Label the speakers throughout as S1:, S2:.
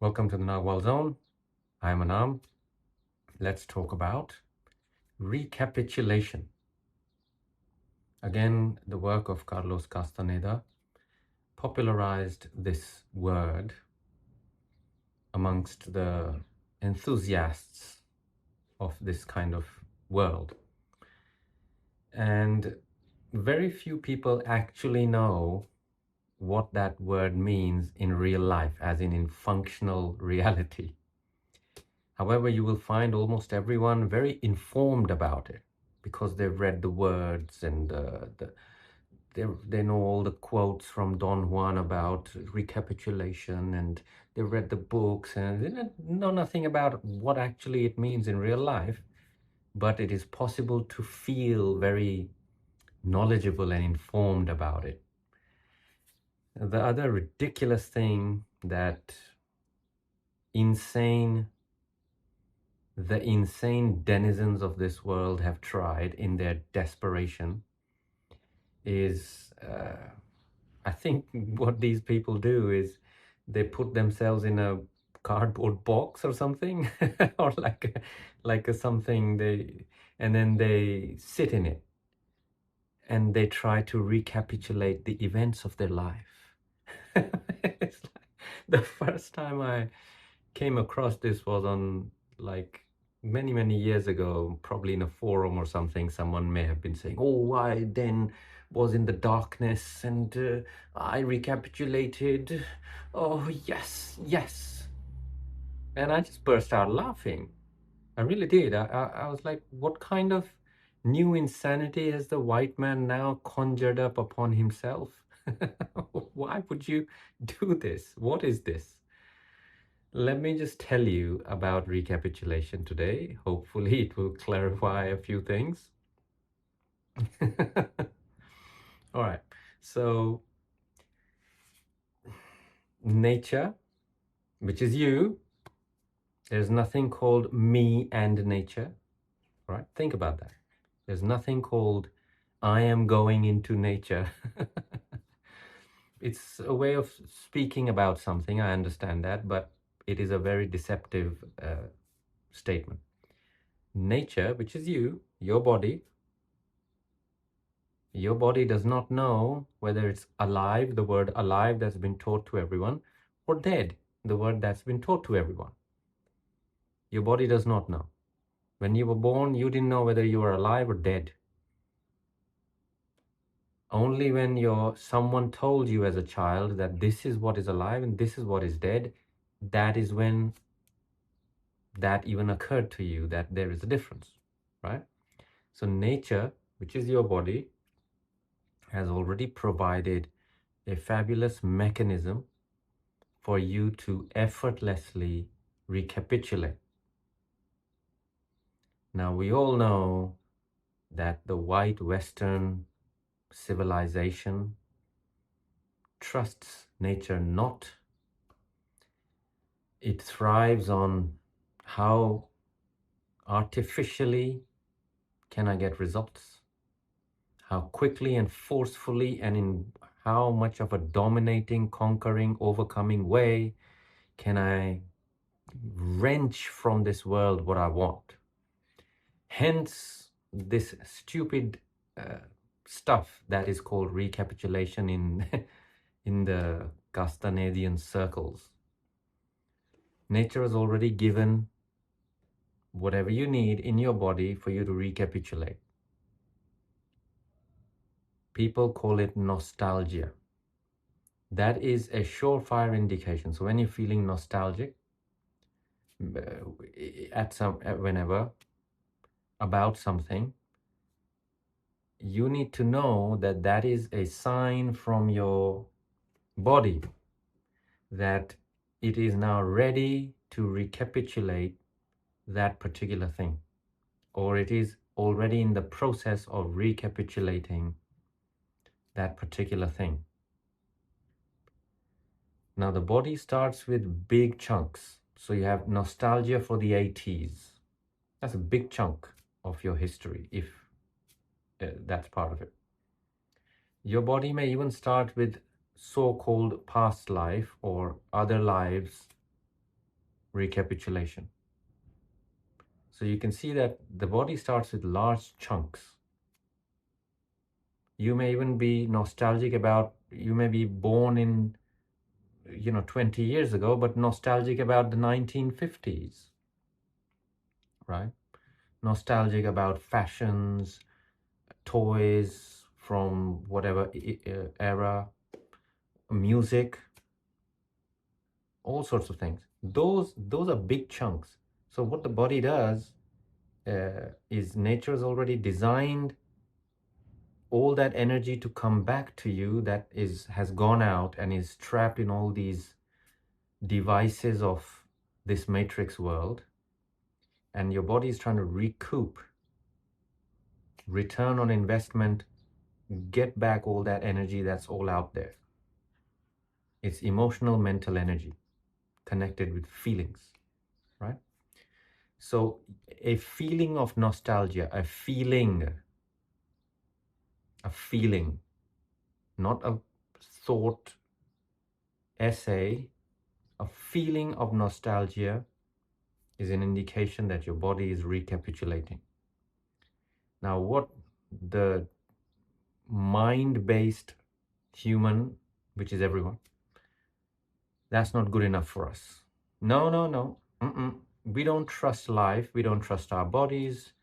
S1: Welcome to the Nagual Zone. I'm Anaam. Let's talk about recapitulation. Again, the work of Carlos Castaneda popularized this word amongst the enthusiasts of this kind of world. And very few people actually know what that word means in real life, as in functional reality. However, you will find almost everyone very informed about it because they've read the words and they know all the quotes from Don Juan about recapitulation, and they've read the books and they know nothing about what actually it means in real life. But it is possible to feel very knowledgeable and informed about it. The other ridiculous thing that insane the insane denizens of this world have tried in their desperation is, I think what these people do is they put themselves in a cardboard box or something, or like a something and then they sit in it and they try to recapitulate the events of their life. It's like, the first time I came across this was on like many years ago, probably in a forum or something. Someone may have been saying, oh, I then was in the darkness and I recapitulated. Oh, yes. And I just burst out laughing. I really did. I was like, what kind of new insanity has the white man now conjured up upon himself? Why would you do this? What is this? Let me just tell you about recapitulation today. Hopefully it will clarify a few things. All right. So nature, which is you, there's nothing called me and nature, right? Think about that. There's nothing called I am going into nature. It's a way of speaking about something, I understand that, but it is a very deceptive statement. Nature, which is you, your body does not know whether it's alive, the word alive that's been taught to everyone, or dead, the word that's been taught to everyone. Your body does not know. When you were born, you didn't know whether you were alive or dead. Only when someone told you as a child that this is what is alive and this is what is dead, that is when that even occurred to you that there is a difference, right? So nature, which is your body, has already provided a fabulous mechanism for you to effortlessly recapitulate. Now, we all know that the white Western civilization trusts nature not. It thrives on how artificially can I get results? How quickly and forcefully and in how much of a dominating, conquering, overcoming way can I wrench from this world what I want? Hence, this stupid stuff that is called recapitulation in in the Castanedian circles. Nature has already given whatever you need in your body for you to recapitulate. People call it nostalgia. That is a surefire indication. So when you're feeling nostalgic whenever about something, you need to know that that is a sign from your body that it is now ready to recapitulate that particular thing, or it is already in the process of recapitulating that particular thing. Now the body starts with big chunks. So you have nostalgia for the 80s. That's a big chunk of your history, if that's part of it. Your body may even start with so-called past life or other lives recapitulation. So you can see that the body starts with large chunks. You may even be nostalgic about, you may be born in, 20 years ago, but nostalgic about the 1950s, right? Nostalgic about fashions, toys from whatever era, music, all sorts of things. Those are big chunks. So what the body does is nature's already designed all that energy to come back to you that has gone out and is trapped in all these devices of this matrix world, and your body is trying to recoup, return on investment, get back all that energy that's all out there. It's emotional, mental energy connected with feelings, right? So a feeling of nostalgia, a feeling, not a thought essay, a feeling of nostalgia is an indication that your body is recapitulating. Now, what the mind-based human, which is everyone, that's not good enough for us. No, no, no. We don't trust life. We don't trust our bodies.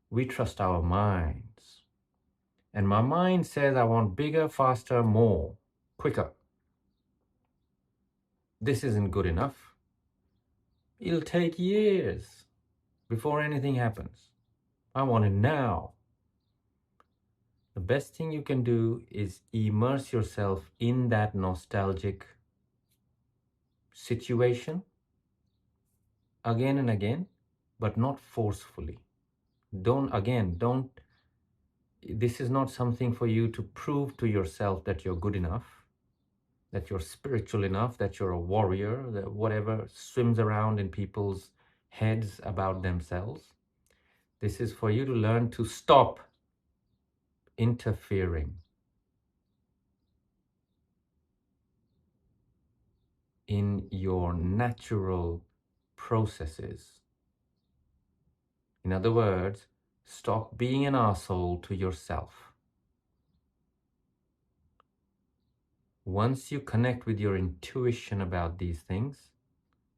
S1: We trust our minds. And my mind says, I want bigger, faster, more, quicker. This isn't good enough. It'll take years before anything happens. I want it now. The best thing you can do is immerse yourself in that nostalgic situation again and again, but not forcefully. Don't, this is not something for you to prove to yourself that you're good enough, that you're spiritual enough, that you're a warrior, that whatever swims around in people's heads about themselves. This is for you to learn to stop interfering in your natural processes. In other words, stop being an asshole to yourself. Once you connect with your intuition about these things,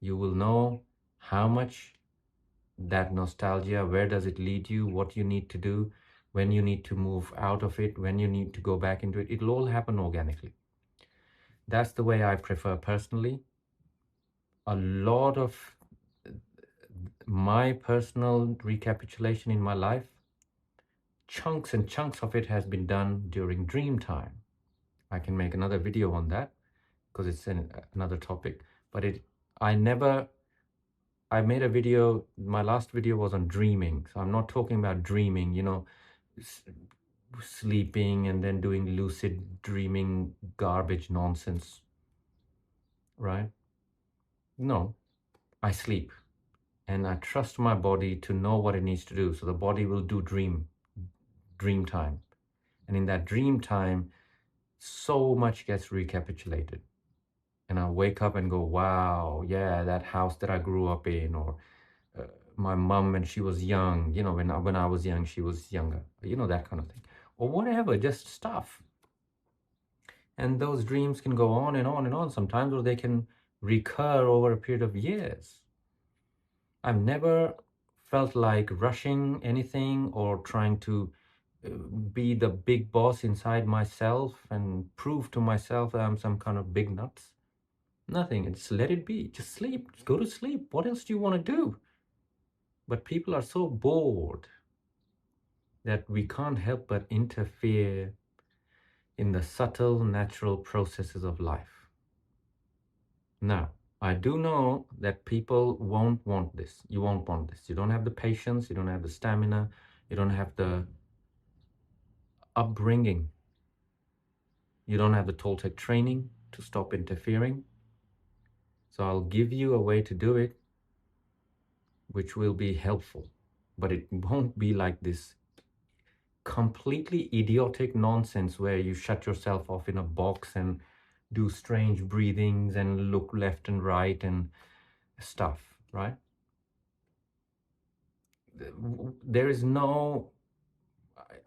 S1: you will know how much that nostalgia, where does it lead you, what you need to do, when you need to move out of it, when you need to go back into it. It'll all happen organically. That's the way I prefer personally. A lot of my personal recapitulation in my life, chunks and chunks of it has been done during dream time. I can make another video on that because it's another topic. But I made a video, my last video was on dreaming. So I'm not talking about dreaming, sleeping and then doing lucid dreaming garbage nonsense, right? No, I sleep and I trust my body to know what it needs to do. So the body will do dream time. And in that dream time, so much gets recapitulated. And I wake up and go, wow, yeah, that house that I grew up in, or my mom when she was young, when I was young, she was younger, that kind of thing. Or whatever, just stuff. And those dreams can go on and on and on sometimes, or they can recur over a period of years. I've never felt like rushing anything or trying to be the big boss inside myself and prove to myself that I'm some kind of big nuts. Nothing. Just let it be. Just sleep. Just go to sleep. What else do you want to do? But people are so bored that we can't help but interfere in the subtle, natural processes of life. Now, I do know that people won't want this. You won't want this. You don't have the patience. You don't have the stamina. You don't have the upbringing. You don't have the Toltec training to stop interfering. So I'll give you a way to do it, which will be helpful. But it won't be like this completely idiotic nonsense where you shut yourself off in a box and do strange breathings and look left and right and stuff. right? There is no,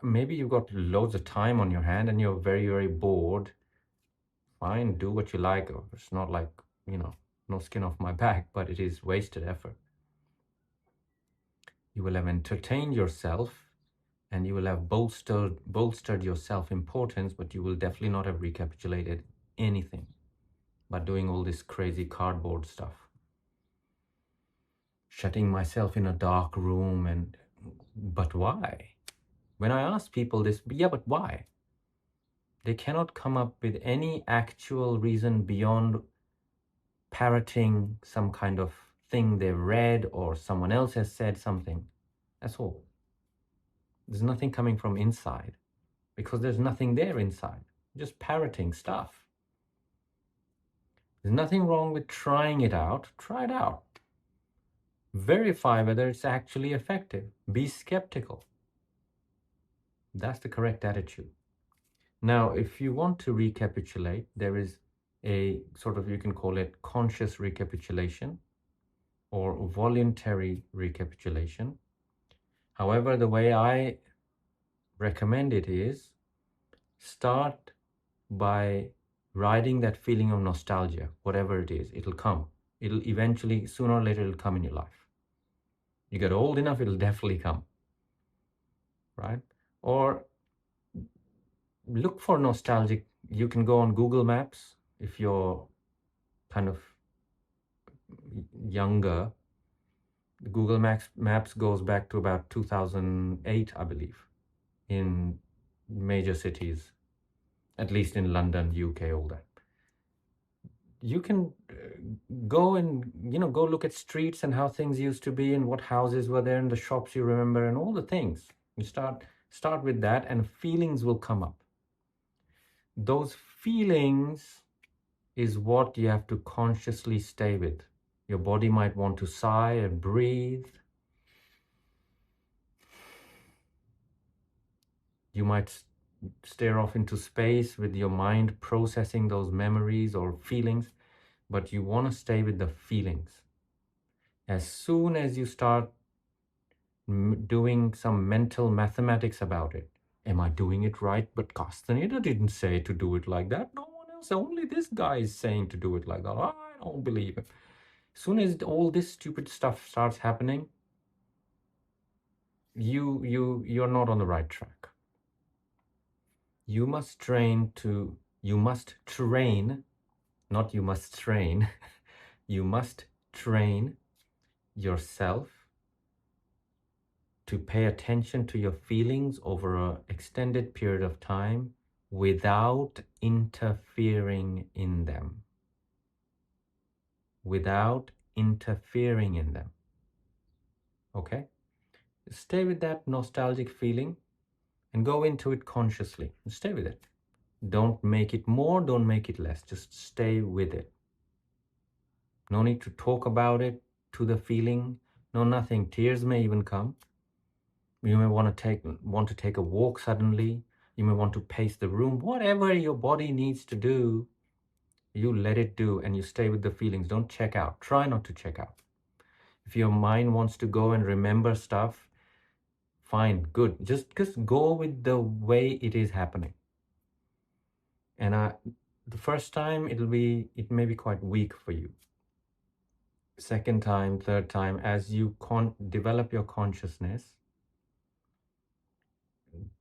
S1: maybe you've got loads of time on your hand and you're very, very bored. Fine, do what you like. It's not like, you know, no skin off my back, but it is wasted effort. You will have entertained yourself and you will have bolstered your self-importance, but you will definitely not have recapitulated anything by doing all this crazy cardboard stuff. Shutting myself in a dark room but why? When I ask people this, yeah, but why? They cannot come up with any actual reason beyond parroting some kind of thing they've read or someone else has said something. That's all. There's nothing coming from inside because there's nothing there inside. Just parroting stuff. There's nothing wrong with trying it out. Try it out. Verify whether it's actually effective. Be skeptical. That's the correct attitude. Now, if you want to recapitulate, there is a sort of, you can call it conscious recapitulation or voluntary recapitulation. However, the way I recommend it is start by riding that feeling of nostalgia, whatever it is, it'll come. It'll eventually, sooner or later, it'll come in your life. You get old enough, it'll definitely come, right? Or look for nostalgic. You can go on Google Maps if you're kind of younger. Google Maps goes back to about 2008, I believe, in major cities, at least in London, UK, all that. You can go and, you know, go look at streets and how things used to be and what houses were there and the shops you remember and all the things. You start with that and feelings will come up. Those feelings is what you have to consciously stay with. Your body might want to sigh and breathe. You might stare off into space with your mind processing those memories or feelings, but you want to stay with the feelings. As soon as you start doing some mental mathematics about it, am I doing it right? But Castaneda didn't say to do it like that. No one else, only this guy is saying to do it like that. I don't believe it. As soon as all this stupid stuff starts happening, you're not on the right track. You must train, not you must train, you must train yourself to pay attention to your feelings over an extended period of time without interfering in them. Without interfering in them. Okay? Stay with that nostalgic feeling and go into it consciously. Stay with it. Don't make it more, don't make it less. Just stay with it. No need to talk about it to the feeling. No, nothing. Tears may even come. You may want to take a walk suddenly. You may want to pace the room. Whatever your body needs to do, you let it do and you stay with the feelings. Don't check out. Try not to check out. If your mind wants to go and remember stuff, fine, good. Just go with the way it is happening. And the first time it may be quite weak for you. Second time, third time, as you develop your consciousness,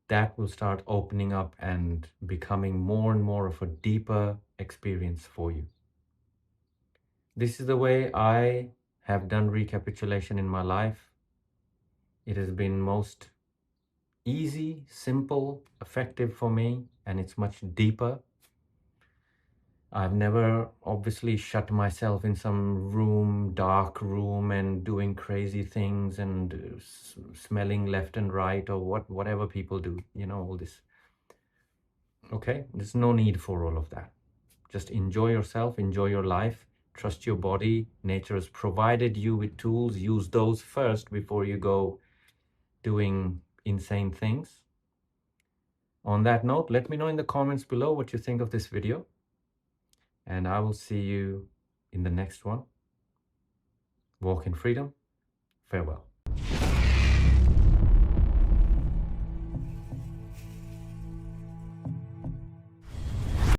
S1: that will start opening up and becoming more and more of a deeper experience for you. This is the way I have done recapitulation in my life. It has been most easy, simple, effective for me, and it's much deeper. I've never obviously shut myself in some room, dark room, and doing crazy things and smelling left and right or whatever people do, you know, all this. Okay, there's no need for all of that. Just enjoy yourself, enjoy your life, trust your body. Nature has provided you with tools. Use those first before you go doing insane things. On that note, let me know in the comments below what you think of this video. And I will see you in the next one. Walk in freedom. Farewell.